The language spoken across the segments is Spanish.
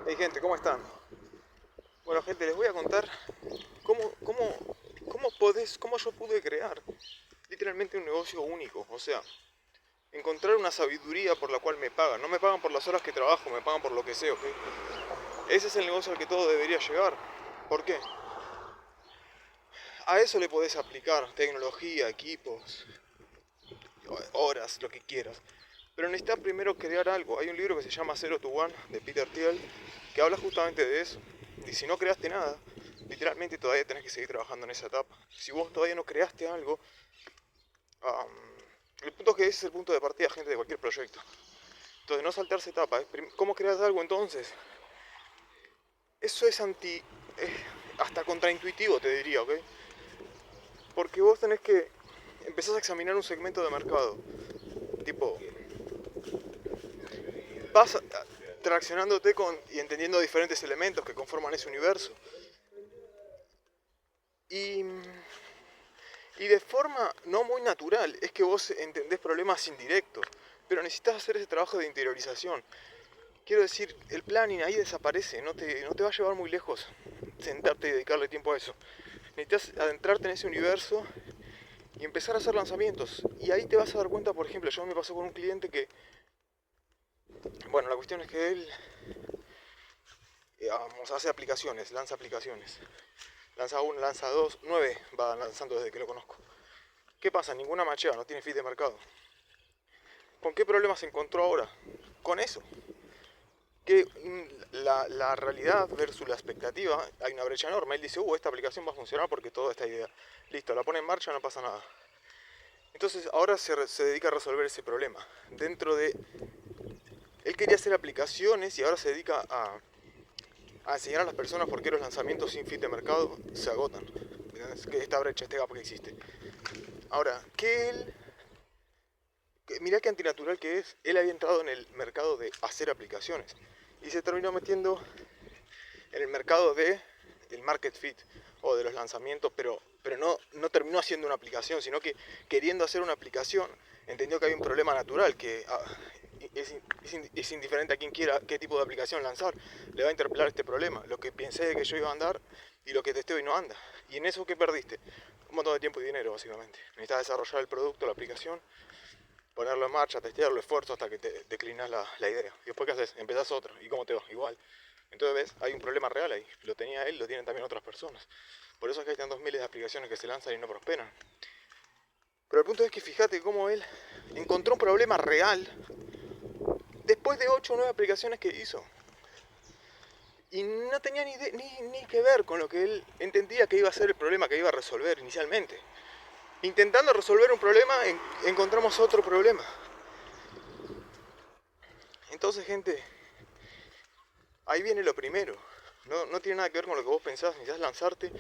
Hey gente, ¿cómo están? Bueno gente, les voy a contar cómo yo pude crear literalmente un negocio único. O sea, encontrar una sabiduría por la cual me pagan. No me pagan por las horas que trabajo, me pagan por lo que sé, ¿ok? Ese es el negocio al que todo debería llegar. ¿Por qué? A eso le podés aplicar tecnología, equipos, horas, lo que quieras. Pero necesitas primero crear algo. Hay un libro que se llama Zero to One de Peter Thiel que habla justamente de eso. Y si no creaste nada, literalmente todavía tenés que seguir trabajando en esa etapa. Si vos todavía no creaste algo, um, el punto es que ese es el punto de partida, gente, de cualquier proyecto. Entonces, no saltarse etapas. ¿Cómo creas algo entonces? Eso es hasta contraintuitivo, te diría, ¿ok? Porque vos tenés que empezás a examinar un segmento de mercado. Tipo, vas traccionándote y entendiendo diferentes elementos que conforman ese universo. Y, y de forma no muy natural, es que vos entendés problemas indirectos, pero necesitas hacer ese trabajo de interiorización. Quiero decir, el planning ahí desaparece, no te va a llevar muy lejos sentarte y dedicarle tiempo a eso. Necesitas adentrarte en ese universo y empezar a hacer lanzamientos. Y ahí te vas a dar cuenta, por ejemplo, yo me pasó con un cliente que, bueno, la cuestión es que él, digamos, hace aplicaciones, lanza aplicaciones. Lanza uno, lanza dos, 9 va lanzando desde que lo conozco. ¿Qué pasa? Ninguna machea, no tiene fit de mercado. ¿Con qué problemas se encontró ahora? Con eso. Que la realidad versus la expectativa, hay una brecha enorme. Él dice, esta aplicación va a funcionar porque toda esta idea. Listo, la pone en marcha, no pasa nada. Entonces ahora se dedica a resolver ese problema. Dentro de... Él quería hacer aplicaciones y ahora se dedica a enseñar a las personas por qué los lanzamientos sin fit de mercado se agotan. Que esta brecha, este gap que existe. Ahora, mirá qué antinatural que es. Él había entrado en el mercado de hacer aplicaciones y se terminó metiendo en el mercado de el market fit o de los lanzamientos, pero no terminó haciendo una aplicación, sino que queriendo hacer una aplicación entendió que había un problema natural, que es indiferente a quien quiera qué tipo de aplicación lanzar, le va a interpelar este problema, lo que pensé de que yo iba a andar y lo que testeo y no anda. ¿Y en eso qué perdiste? Un montón de tiempo y dinero, básicamente. Necesitas desarrollar el producto, la aplicación, ponerlo en marcha, testearlo, esfuerzo hasta que te declinas la idea. Y después, ¿qué haces? Empezás otra. ¿Y cómo te va? Igual. Entonces, ¿ves? Hay un problema real ahí. Lo tenía él, lo tienen también otras personas. Por eso es que hay tantos miles de aplicaciones que se lanzan y no prosperan. Pero el punto es que fíjate cómo él encontró un problema real después de 8 o 9 aplicaciones que hizo. Y no tenía ni que ver con lo que él entendía que iba a ser el problema que iba a resolver inicialmente. Intentando resolver un problema, encontramos otro problema. Entonces, gente, ahí viene lo primero. No tiene nada que ver con lo que vos pensás, necesitas lanzarte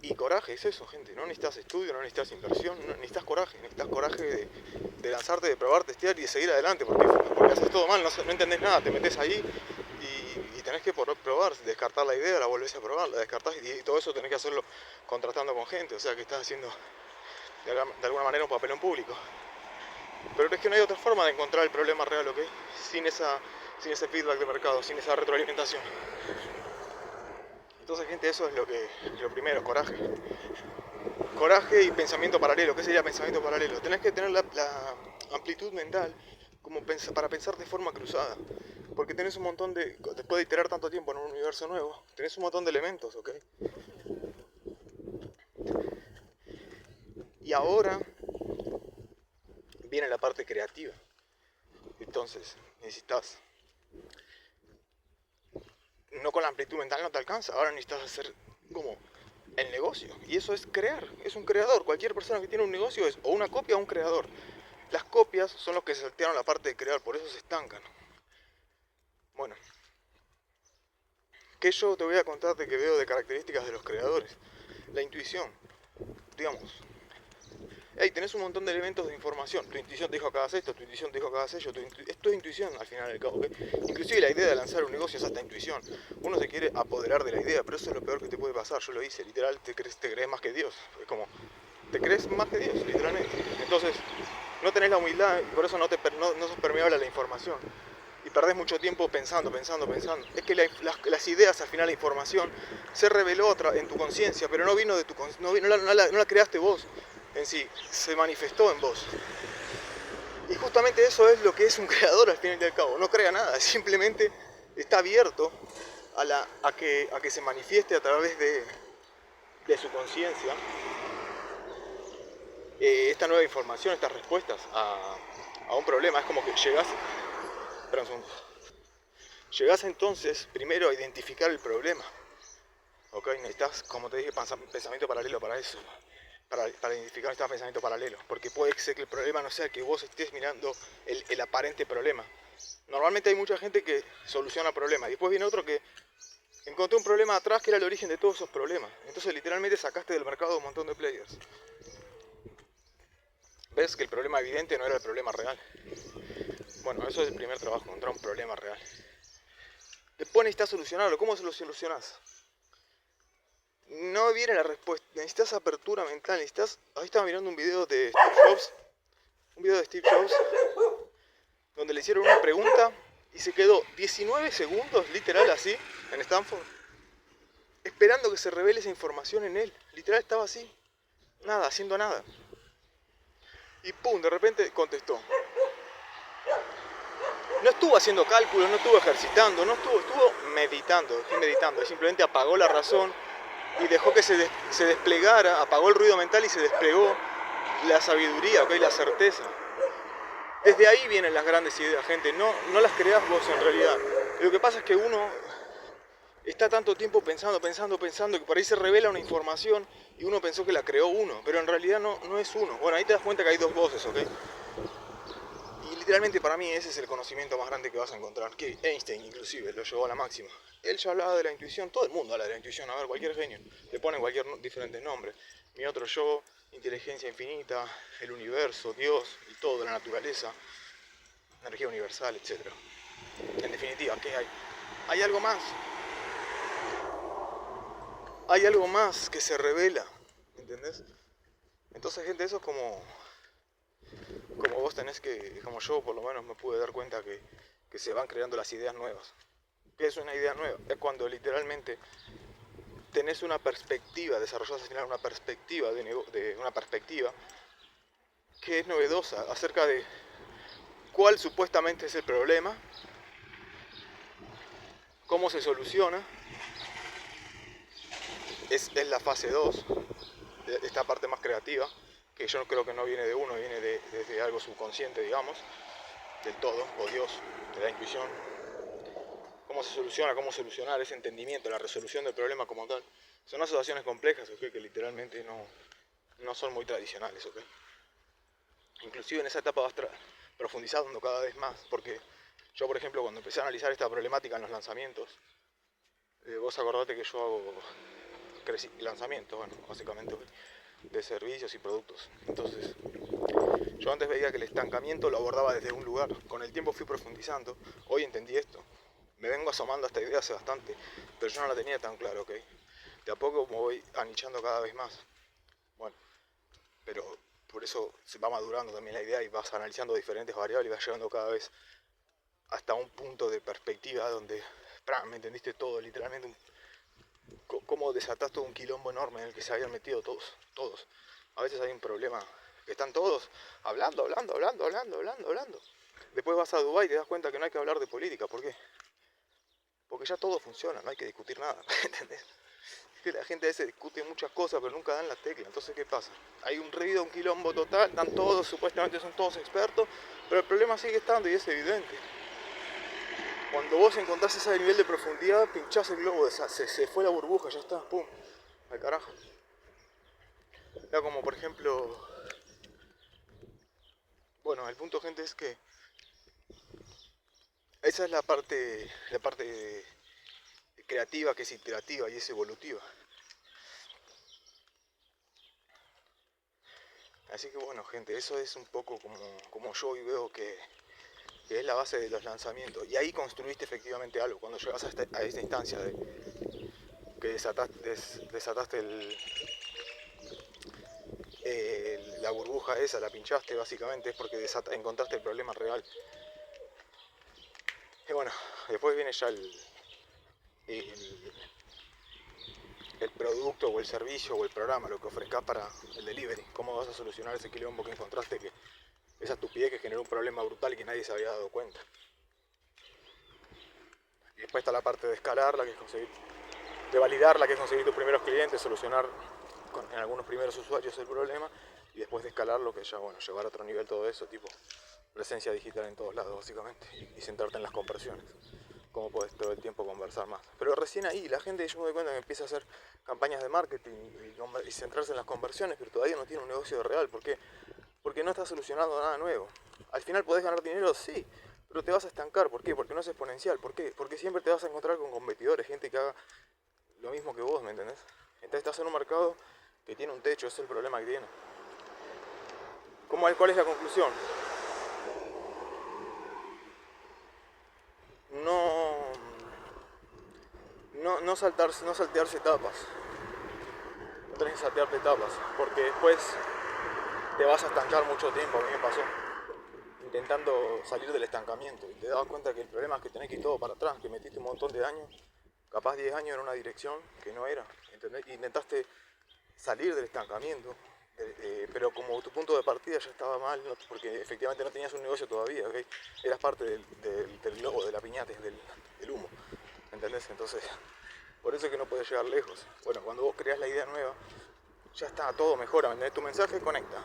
y coraje, es eso, gente. No necesitas estudio, no necesitas inversión, no, necesitas coraje de lanzarte, de probar, testear y de seguir adelante, porque haces todo mal, no entendés nada, te metes ahí y tenés que probar, descartar la idea, la volvés a probar, la descartás y todo eso tenés que hacerlo contratando con gente, o sea que estás haciendo de alguna manera un papel en público. Pero es que no hay otra forma de encontrar el problema real, ¿ok? Sin ese feedback de mercado, sin esa retroalimentación. Entonces, gente, eso es lo primero, coraje. Coraje y pensamiento paralelo. ¿Qué sería pensamiento paralelo? Tenés que tener la amplitud mental como para pensar de forma cruzada. Porque tenés un montón después de iterar tanto tiempo en un universo nuevo, tenés un montón de elementos, ¿ok? Y ahora viene la parte creativa. Entonces, necesitas... No con la amplitud mental no te alcanza. Ahora necesitas hacer como el negocio. Y eso es crear. Es un creador. Cualquier persona que tiene un negocio es o una copia o un creador. Las copias son los que se saltearon la parte de crear, por eso se estancan. Bueno, ¿qué yo te voy a contar de que veo de características de los creadores? La intuición, digamos. Hey, tenés un montón de elementos de información. Tu intuición te dijo que hagas esto, tu intuición te dijo que hagas ello. Esto es intuición al final del cabo, ¿ok? Inclusive la idea de lanzar un negocio es hasta intuición. Uno se quiere apoderar de la idea, pero eso es lo peor que te puede pasar. Yo lo hice, literal, te crees más que Dios. Es como, te crees más que Dios, literalmente. Entonces, no tenés la humildad y por eso no sos permeable a la información. y perdés mucho tiempo pensando. Es que las ideas, al final la información, se reveló en tu conciencia, pero no vino de tu no la creaste vos en sí, se manifestó en vos. Y justamente eso es lo que es un creador al fin y al cabo. No crea nada, simplemente está abierto a que se manifieste a través de su conciencia esta nueva información, estas respuestas a un problema. Es como que llegás, espera un segundo, llegás entonces primero a identificar el problema. ¿Ok? Necesitas, como te dije, pensamiento paralelo para eso. Para identificar este pensamiento paralelo. Porque puede ser que el problema no sea que vos estés mirando el aparente problema. Normalmente hay mucha gente que soluciona problemas. Y después viene otro que encontró un problema atrás que era el origen de todos esos problemas. Entonces literalmente sacaste del mercado un montón de players. Ves que el problema evidente no era el problema real. Bueno, eso es el primer trabajo, encontrar un problema real. Después necesitas solucionarlo. ¿Cómo se lo solucionás? No viene la respuesta. Necesitas apertura mental. Ahí estaba mirando un video de Steve Jobs. Un video de Steve Jobs. Donde le hicieron una pregunta. Y se quedó 19 segundos, literal así, en Stanford. Esperando que se revele esa información en él. Literal estaba así. Nada, haciendo nada. Y pum, de repente contestó. No estuvo haciendo cálculos, no estuvo ejercitando, estuvo meditando. Y simplemente apagó la razón y dejó que se desplegara, apagó el ruido mental y se desplegó la sabiduría, ¿okay? La certeza. Desde ahí vienen las grandes ideas, gente. No las creás vos en realidad. Lo que pasa es que uno está tanto tiempo pensando, que por ahí se revela una información y uno pensó que la creó uno, pero en realidad no es uno. Bueno, ahí te das cuenta que hay dos voces, ¿ok? Y literalmente para mí ese es el conocimiento más grande que vas a encontrar, que Einstein inclusive lo llevó a la máxima. Él ya hablaba de la intuición, todo el mundo habla de la intuición, a ver, cualquier genio, le ponen cualquier diferentes nombres. Mi otro yo, inteligencia infinita, el universo, Dios y todo, la naturaleza, energía universal, etc. En definitiva, ¿qué hay? Hay algo más. Hay algo más que se revela, ¿entendés? Entonces, gente, eso es como vos tenés que, como yo por lo menos me pude dar cuenta que se van creando las ideas nuevas. ¿Qué es una idea nueva? Es cuando literalmente tenés una perspectiva, desarrollás al final una perspectiva una perspectiva que es novedosa acerca de cuál supuestamente es el problema, cómo se soluciona. Es la fase 2, esta parte más creativa, que yo creo que no viene de uno, viene desde algo subconsciente, digamos, del todo, o Dios, de la intuición. Cómo se soluciona, cómo solucionar ese entendimiento, la resolución del problema como tal. Son asociaciones complejas, ¿okay? Que literalmente no son muy tradicionales, ¿okay? Inclusive en esa etapa vas profundizando cada vez más, porque yo, por ejemplo, cuando empecé a analizar esta problemática en los lanzamientos, vos acordate que yo hago lanzamientos, bueno, básicamente de servicios y productos. Entonces, yo antes veía que el estancamiento lo abordaba desde un lugar. Con el tiempo fui profundizando. Hoy entendí esto. Me vengo asomando a esta idea hace bastante, pero yo no la tenía tan claro, ¿ok? De a poco me voy anichando cada vez más. Bueno, pero por eso se va madurando también la idea y vas analizando diferentes variables y vas llegando cada vez hasta un punto de perspectiva donde, me entendiste todo, literalmente cómo desatás todo un quilombo enorme en el que se habían metido todos. A veces hay un problema, que están todos hablando. Después vas a Dubái y te das cuenta que no hay que hablar de política. ¿Por qué? Porque ya todo funciona, no hay que discutir nada, ¿entendés? Es que la gente a veces discute muchas cosas, pero nunca dan la tecla. Entonces, ¿qué pasa? Hay un ruido, un quilombo total, están todos, supuestamente son todos expertos, pero el problema sigue estando y es evidente. Cuando vos encontrás ese nivel de profundidad, pinchás el globo, se fue la burbuja, ya está, pum, al carajo. Ya como por ejemplo, bueno, el punto, gente, es que esa es la parte creativa, que es iterativa y es evolutiva. Así que bueno, gente, eso es un poco como yo hoy veo que es la base de los lanzamientos. Y ahí construiste efectivamente algo, cuando llegas a esta instancia de que desataste la burbuja esa, la pinchaste básicamente, es porque encontraste el problema real. Y bueno, después viene ya el, el producto o el servicio o el programa, lo que ofrezcas para el delivery. ¿Cómo vas a solucionar ese quilombo que encontraste, que esa estupidez que generó un problema brutal y que nadie se había dado cuenta? Y después está la parte de escalar, la que es conseguir, de validar, la que es conseguir tus primeros clientes, solucionar en algunos primeros usuarios el problema, y después de escalar lo que ya, bueno, llevar a otro nivel todo eso, tipo presencia digital en todos lados básicamente, y centrarte en las conversiones. Cómo podés todo el tiempo conversar más. Pero recién ahí la gente, yo me doy cuenta que empieza a hacer campañas de marketing y centrarse en las conversiones, pero todavía no tiene un negocio real. ¿Por qué? Porque no está solucionando nada nuevo. Al final podés ganar dinero, sí, pero te vas a estancar. ¿Por qué? Porque no es exponencial. ¿Por qué? Porque siempre te vas a encontrar con competidores, gente que haga lo mismo que vos, ¿me entendés? Entonces estás en un mercado que tiene un techo, ese es el problema que tiene. ¿Cuál es la conclusión? No saltearse etapas. No tenés que saltearte etapas, porque después te vas a estancar mucho tiempo. A mí me pasó intentando salir del estancamiento y te das cuenta que el problema es que tenés que ir todo para atrás, que metiste un montón de años, capaz 10 años en una dirección que no era, ¿entendés? Intentaste salir del estancamiento, pero como tu punto de partida ya estaba mal, porque efectivamente no tenías un negocio todavía, ¿okay? Eras parte del globo, de la piñata, del humo, ¿entendés? Entonces, por eso es que no puedes llegar lejos. Bueno, cuando vos creas la idea nueva, ya está, todo mejora, ¿entendés? Tu mensaje conecta,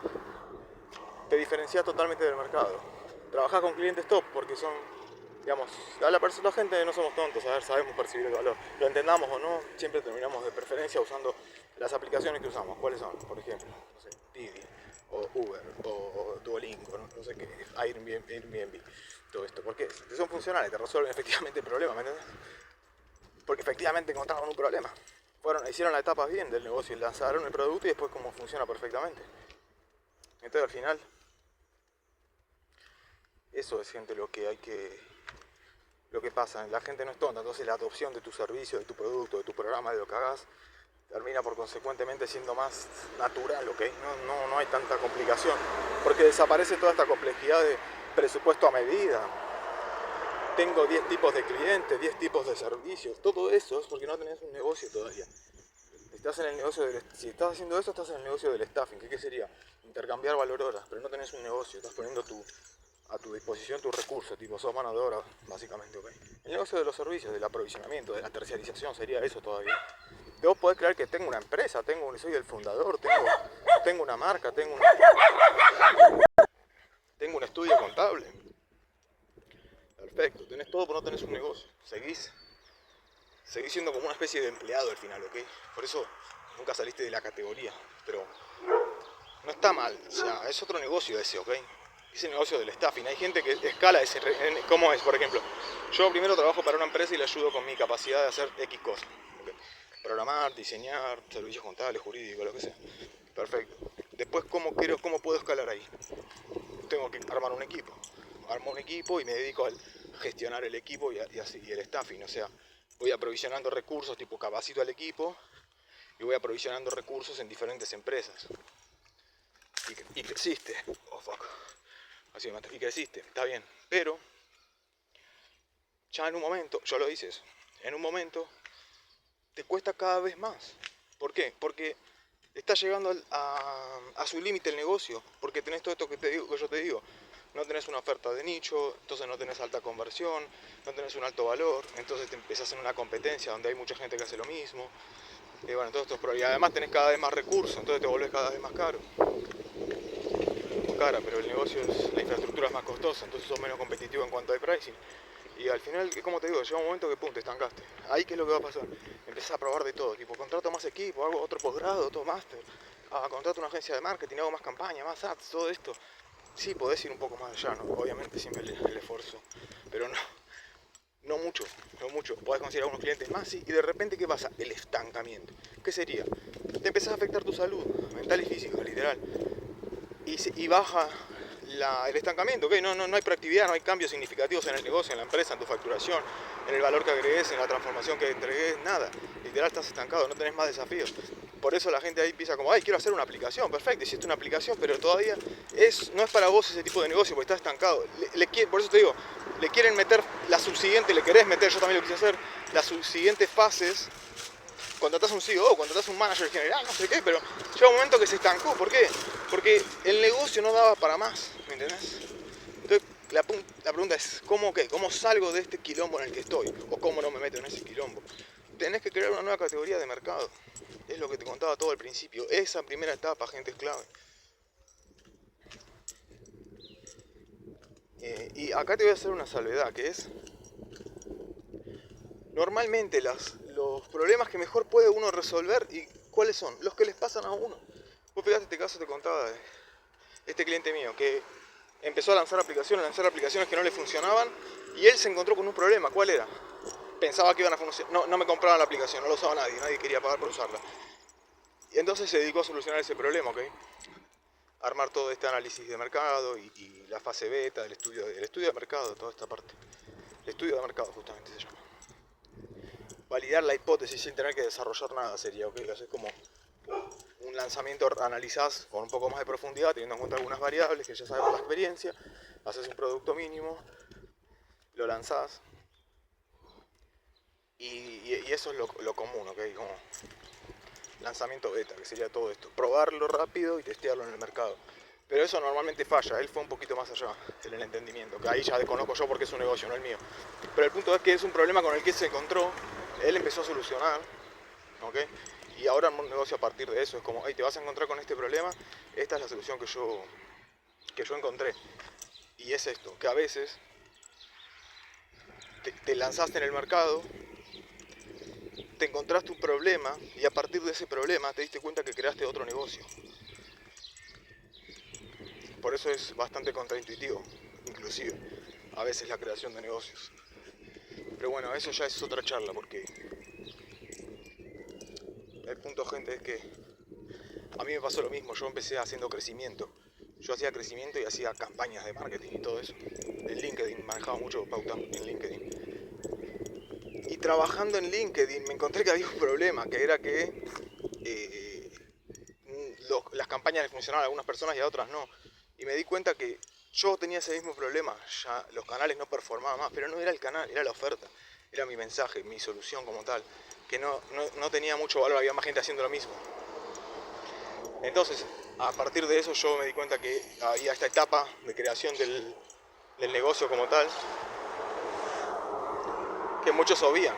te diferencia totalmente del mercado. Trabajás con clientes top porque son, digamos, la gente no somos tontos, a ver, sabemos percibir el valor. Lo entendamos o no, siempre terminamos de preferencia usando las aplicaciones que usamos. ¿Cuáles son? Por ejemplo, no sé, Didi, o Uber, o Duolingo, no sé qué, Airbnb, todo esto. ¿Por qué? Porque son funcionales, te resuelven efectivamente el problema, ¿me entiendes? Porque efectivamente encontraron un problema. Hicieron las etapas bien del negocio y lanzaron el producto y después cómo funciona perfectamente. Entonces al final, eso es, gente, lo que pasa. La gente no es tonta, entonces la adopción de tu servicio, de tu producto, de tu programa, de lo que hagas, termina por consecuentemente siendo más natural, ¿ok? No hay tanta complicación, porque desaparece toda esta complejidad de presupuesto a medida. Tengo 10 tipos de clientes, 10 tipos de servicios, todo eso es porque no tenés un negocio todavía. Si estás haciendo eso, estás en el negocio del staffing, ¿qué sería? Intercambiar valor horas, pero no tenés un negocio, estás poniendo a tu disposición tus recursos, tipo sos mano de obra, básicamente, ¿ok? El negocio de los servicios, del aprovisionamiento, de la terciarización, sería eso todavía. Vos podés creer que tengo una empresa, soy el fundador, tengo una marca, tengo un estudio contable. Perfecto, tenés todo, pero no tenés un negocio. Seguís siendo como una especie de empleado al final, ¿ok? Por eso nunca saliste de la categoría, pero no está mal, o sea, es otro negocio ese, ¿ok? Es el negocio del staffing. Hay gente que escala ese. ¿Cómo es? Por ejemplo, yo primero trabajo para una empresa y le ayudo con mi capacidad de hacer X cosas. ¿Okay? Programar, diseñar, servicios contables, jurídicos, lo que sea. Perfecto. Después, ¿cómo puedo escalar ahí? Tengo que armar un equipo. Armo un equipo y me dedico a gestionar el equipo y el staffing. O sea, voy aprovisionando recursos, tipo capacito al equipo y voy aprovisionando recursos en diferentes empresas. Y creciste. Oh, fuck. Así me mata. Y creciste, está bien. Pero ya en un momento, yo lo hice eso, en un momento te cuesta cada vez más. ¿Por qué? Porque está llegando a su límite el negocio. Porque tenés todo esto que yo te digo. No tenés una oferta de nicho, entonces no tenés alta conversión, no tenés un alto valor, entonces te empezás en una competencia donde hay mucha gente que hace lo mismo. Y bueno, y además tenés cada vez más recursos, entonces te volvés cada vez más caro. Pero el negocio la infraestructura es más costosa, entonces sos menos competitivo en cuanto al pricing. Y al final, como te digo, llega un momento que pum, te estancaste. Ahí, ¿qué es lo que va a pasar? Empezás a probar de todo, tipo, contrato más equipo, hago otro posgrado, otro máster, contrato una agencia de marketing, hago más campaña, más ads, todo esto. Sí, podés ir un poco más allá, ¿no? Obviamente siempre el esfuerzo, pero no mucho. Podés conseguir algunos clientes más, sí, y de repente, ¿qué pasa? El estancamiento. ¿Qué sería? Te empezás a afectar tu salud, mental y física, literal. Y baja el estancamiento, ¿ok? No hay proactividad, no hay cambios significativos en el negocio, en la empresa, en tu facturación, en el valor que agregues, en la transformación que entregues, nada. Literal estás estancado, no tenés más desafíos. Por eso la gente ahí empieza como, quiero hacer una aplicación, perfecto, hiciste una aplicación, pero todavía no es para vos ese tipo de negocio porque estás estancado. Por eso te digo, le quieren meter la subsiguiente, le querés meter, yo también lo quise hacer, las subsiguientes fases. Contratás un CEO, contratás un manager general, no sé qué, pero llega un momento que se estancó. ¿Por qué? Porque el negocio no daba para más, ¿me entendés? Entonces, la pregunta es, ¿cómo salgo de este quilombo en el que estoy? ¿O cómo no me meto en ese quilombo? Tenés que crear una nueva categoría de mercado. Es lo que te contaba todo al principio. Esa primera etapa, gente, es clave. Y acá te voy a hacer una salvedad, que es... Normalmente los problemas que mejor puede uno resolver, ¿y cuáles son? Los que les pasan a uno. Vos fíjate, este caso te contaba de este cliente mío, que empezó a lanzar aplicaciones que no le funcionaban, y él se encontró con un problema. ¿Cuál era? Pensaba que iban a funcionar, no me compraban la aplicación, no la usaba nadie quería pagar por usarla. Y entonces se dedicó a solucionar ese problema, ¿ok? Armar todo este análisis de mercado y la fase beta, el estudio de mercado, toda esta parte. El estudio de mercado justamente se llama. Validar la hipótesis sin tener que desarrollar nada sería, ¿ok? Es como un lanzamiento, analizás con un poco más de profundidad, teniendo en cuenta algunas variables que ya sabes por la experiencia, haces un producto mínimo, lo lanzás, y eso es lo común, ¿ok? Como lanzamiento beta, que sería todo esto, probarlo rápido y testearlo en el mercado. Pero eso normalmente falla, él fue un poquito más allá en el entendimiento, que ahí ya desconozco yo porque es un negocio, no el mío. Pero el punto es que es un problema con el que se encontró, él empezó a solucionar, ¿ok? Y ahora armó un negocio a partir de eso, es como, hey, te vas a encontrar con este problema, esta es la solución que yo encontré. Y es esto, que a veces te lanzaste en el mercado, te encontraste un problema y a partir de ese problema te diste cuenta que creaste otro negocio. Por eso es bastante contraintuitivo, inclusive, a veces la creación de negocios. Pero bueno, eso ya es otra charla, porque el punto, gente, es que a mí me pasó lo mismo. Yo empecé haciendo crecimiento. Yo hacía crecimiento y hacía campañas de marketing y todo eso. En LinkedIn, manejaba mucho pauta en LinkedIn. Y trabajando en LinkedIn me encontré que había un problema, que era que las campañas le funcionaban a algunas personas y a otras no. Y me di cuenta que yo tenía ese mismo problema, ya los canales no performaban más, pero no era el canal, era la oferta, era mi mensaje, mi solución como tal, que no tenía mucho valor, había más gente haciendo lo mismo. Entonces, a partir de eso yo me di cuenta que había esta etapa de creación del negocio como tal, que muchos obvían.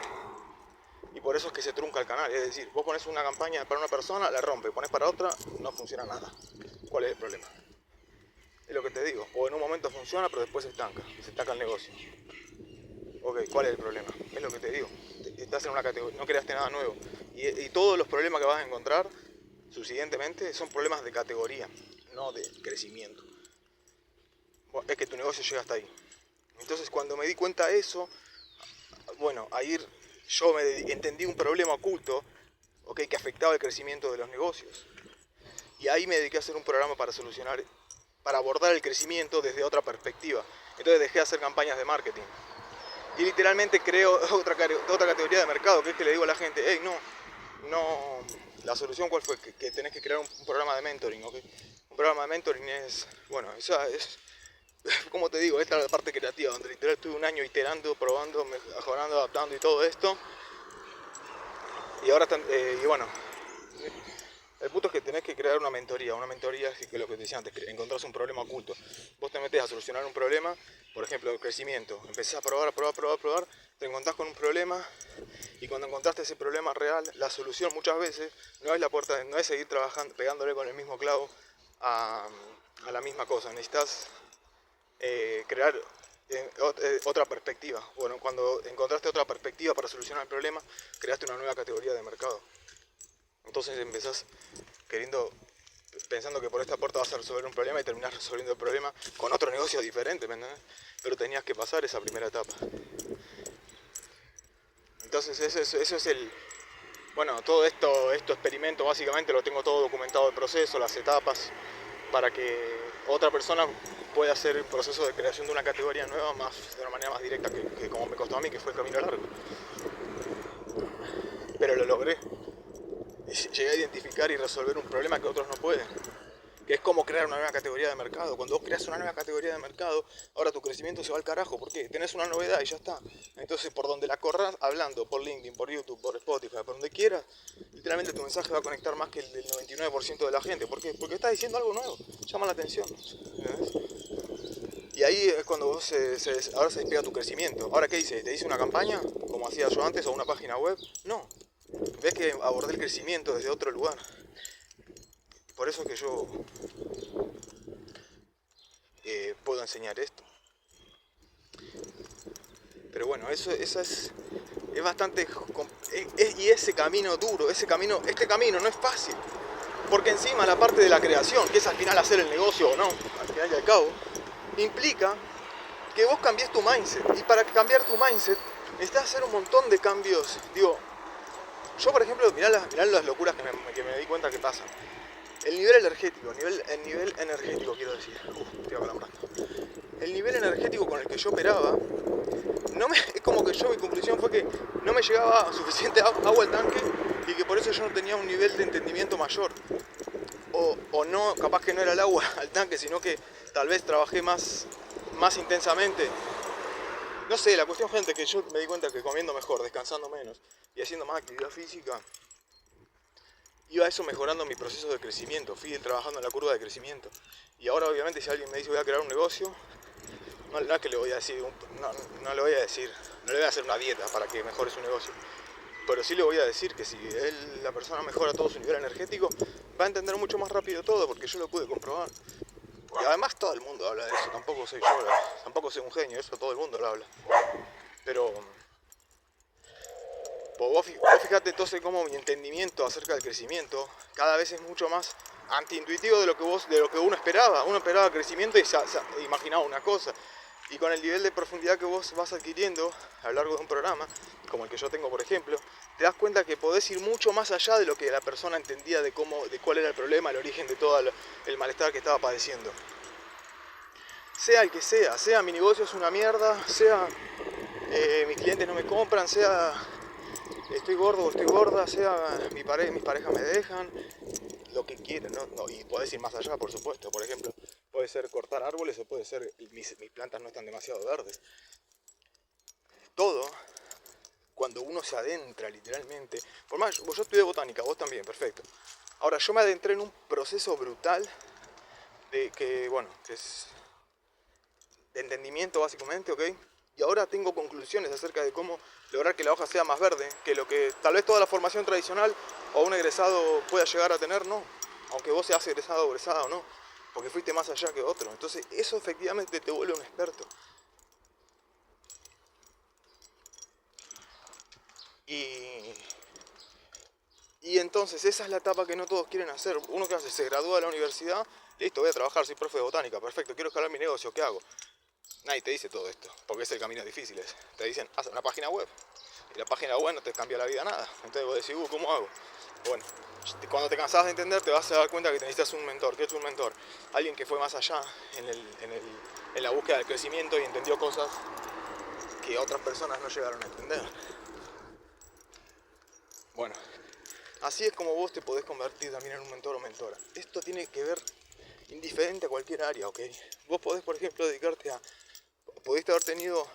Y por eso es que se trunca el canal, es decir, vos pones una campaña para una persona, la rompe, pones para otra, no funciona nada. ¿Cuál es el problema? Es lo que te digo, o en un momento funciona pero después se estanca el negocio. Ok, ¿cuál es el problema? Es lo que te digo, estás en una categoría, no creaste nada nuevo. Y todos los problemas que vas a encontrar subsiguientemente son problemas de categoría, no de crecimiento. Es que tu negocio llega hasta ahí. Entonces cuando me di cuenta de eso, bueno, ahí yo entendí un problema oculto, okay, que afectaba el crecimiento de los negocios. Y ahí me dediqué a hacer un programa para abordar el crecimiento desde otra perspectiva. Entonces dejé de hacer campañas de marketing. Y literalmente creo otra categoría de mercado, que es que le digo a la gente, hey, no, la solución cuál fue, que tenés que crear un programa de mentoring, ¿ok? Un programa de mentoring es, bueno, esa es, como te digo, esta es la parte creativa, donde literal estuve un año iterando, probando, mejorando, adaptando y todo esto. Y ahora y bueno, el punto es que tenés que crear una mentoría es que lo que te decía antes, que encontrás un problema oculto. Vos te metés a solucionar un problema, por ejemplo, el crecimiento. Empezás a probar, te encontrás con un problema y cuando encontraste ese problema real, la solución muchas veces no es seguir trabajando, pegándole con el mismo clavo a la misma cosa. Necesitas crear otra perspectiva. Bueno, cuando encontraste otra perspectiva para solucionar el problema, creaste una nueva categoría de mercado. Entonces empezás pensando que por esta puerta vas a resolver un problema y terminás resolviendo el problema con otro negocio diferente, ¿me entendés? Pero tenías que pasar esa primera etapa. Entonces eso es bueno, todo esto experimento básicamente lo tengo todo documentado el proceso, las etapas, para que otra persona pueda hacer el proceso de creación de una categoría nueva de una manera más directa que como me costó a mí, que fue el camino largo. Pero lo logré. Llegué a identificar y resolver un problema que otros no pueden. que es como crear una nueva categoría de mercado. Cuando vos creas una nueva categoría de mercado, ahora tu crecimiento se va al carajo. ¿Por qué? Tenés una novedad y ya está. Entonces, por donde la corras, hablando, por LinkedIn, por YouTube, por Spotify, por donde quieras, literalmente tu mensaje va a conectar más que el del 99% de la gente. ¿Por qué? Porque estás diciendo algo nuevo, llama la atención. ¿Entendés? Y ahí es cuando vos ahora se despega tu crecimiento. ¿Ahora qué hice? ¿Te hice una campaña, como hacía yo antes, o una página web? No. Ves que abordé el crecimiento desde otro lugar. Por eso es que yo puedo enseñar esto. Pero bueno, eso es bastante... Y ese camino duro, este camino no es fácil. Porque encima la parte de la creación, que es al final hacer el negocio o no, al final y al cabo, implica que vos cambies tu mindset. Y para cambiar tu mindset, necesitas hacer un montón de cambios. Digo, yo por ejemplo, mirá las locuras que me di cuenta que pasan. El nivel energético, el nivel energético quiero decir, estoy acalambrando. El nivel energético con el que yo operaba, es como que mi conclusión fue que no me llegaba suficiente agua al tanque y que por eso yo no tenía un nivel de entendimiento mayor. O no, capaz que no era el agua al tanque, sino que tal vez trabajé más intensamente. No sé, la cuestión, gente, que yo me di cuenta que comiendo mejor, descansando menos y haciendo más actividad física, iba eso mejorando mi proceso de crecimiento, fui trabajando en la curva de crecimiento. Y ahora obviamente si alguien me dice voy a crear un negocio, no es que le voy a decir, no le voy a decir, no le voy a hacer una dieta para que mejore su negocio. Pero sí le voy a decir que si la persona mejora todo su nivel energético, va a entender mucho más rápido todo, porque yo lo pude comprobar. Y además todo el mundo habla de eso, tampoco soy yo, tampoco soy un genio, eso todo el mundo lo habla. Pero vos fijate entonces cómo mi entendimiento acerca del crecimiento cada vez es mucho más antiintuitivo de lo que uno esperaba. Uno esperaba crecimiento y se imaginaba una cosa. Y con el nivel de profundidad que vos vas adquiriendo a lo largo de un programa, como el que yo tengo por ejemplo, te das cuenta que podés ir mucho más allá de lo que la persona entendía de cuál era el problema, el origen de todo el malestar que estaba padeciendo. Sea el que sea mi negocio es una mierda, sea mis clientes no me compran, sea estoy gordo o estoy gorda, sea mis parejas me dejan, lo que quieran, ¿no? Y podés ir más allá, por supuesto. Por ejemplo, puede ser cortar árboles o puede ser mis plantas no están demasiado verdes. Todo, cuando uno se adentra literalmente, por más, yo estudié botánica, vos también, perfecto. Ahora, yo me adentré en un proceso brutal que es de entendimiento básicamente, ¿ok? Y ahora tengo conclusiones acerca de cómo lograr que la hoja sea más verde, que lo que tal vez toda la formación tradicional o un egresado pueda llegar a tener, no. Aunque vos seas egresado o egresada o no, porque fuiste más allá que otro. Entonces eso efectivamente te vuelve un experto. Y entonces esa es la etapa que no todos quieren hacer. Uno que hace, se gradúa de la universidad, listo, voy a trabajar, soy profe de botánica, perfecto, quiero escalar mi negocio, ¿qué hago? Nadie te dice todo esto, porque es el camino difícil. Te dicen, haz una página web. Y la página web no te cambia la vida nada. Entonces vos decís, ¿cómo hago? Bueno, cuando te cansás de entender, te vas a dar cuenta que necesitas un mentor. ¿Qué es un mentor? Alguien que fue más allá en la búsqueda del crecimiento y entendió cosas que otras personas no llegaron a entender. Bueno, así es como vos te podés convertir también en un mentor o mentora. Esto tiene que ver indiferente a cualquier área, ¿ok? Vos podés, por ejemplo, pudiste haber tenido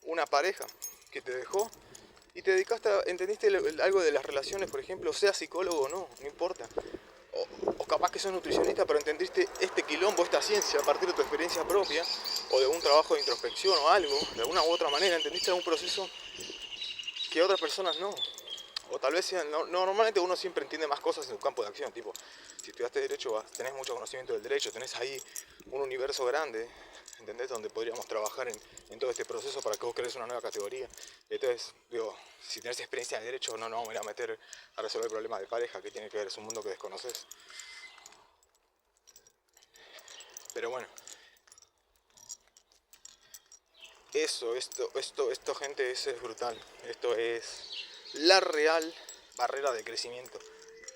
una pareja que te dejó y te dedicaste entendiste algo de las relaciones, por ejemplo, sea psicólogo o no importa. O capaz que sos nutricionista, pero entendiste este quilombo, esta ciencia a partir de tu experiencia propia o de un trabajo de introspección o algo, de alguna u otra manera, entendiste algún proceso que otras personas no. O tal vez normalmente uno siempre entiende más cosas en su campo de acción, tipo, si estudiaste Derecho, tenés mucho conocimiento del derecho, tenés ahí un universo grande, ¿entendés? Donde podríamos trabajar en todo este proceso para que vos crees una nueva categoría. Entonces, digo, si tenés experiencia en Derecho, no vamos a ir a meter a resolver problemas de pareja, que tiene que ver, es un mundo que desconoces. Pero bueno, esto gente, es brutal. Esto es la real barrera de crecimiento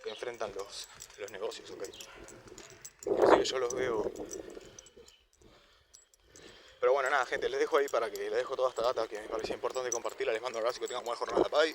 que enfrentan los negocios, ¿ok? Así que yo los veo. Pero bueno, nada, gente, les dejo ahí les dejo toda esta data que me parecía importante compartirla. Les mando un abrazo y que tengan buena jornada. Bye.